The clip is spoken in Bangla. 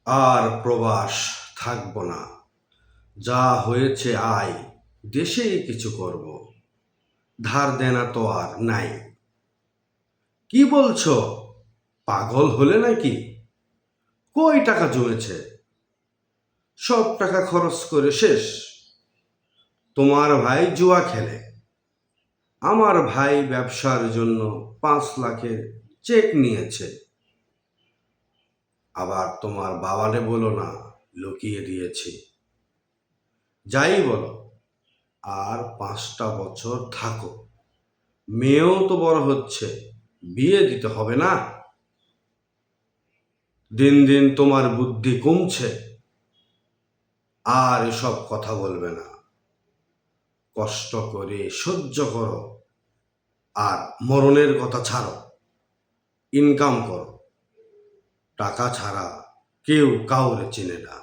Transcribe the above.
আর প্রবাস থাকব না। যা হয়েছে আয়, দেশেই কিছু করব। ধার দেনা তো আর নাই। কি বলছো? পাগল হলে নাকি? কই টাকা জমেছে? সব টাকা খরচ করে শেষ। তোমার ভাই জুয়া খেলে, আমার ভাই ব্যবসার জন্য 5 লাখের চেক নিয়েছে। আবার তোমার বাবারে বলো না লুকিয়ে দিয়েছি। যাই বলো, আর 5টা বছর থাকো। মেয়েও তো বড় হচ্ছে, বিয়ে দিতে হবে না? দিন দিন তোমার বুদ্ধি কমছে। আর এসব কথা বলবে না। কষ্ট করে সহ্য করো, আর মরণের কথা ছাড়ো। ইনকাম করো। টাকা ছাড়া কেউ কাউরে চেনে না।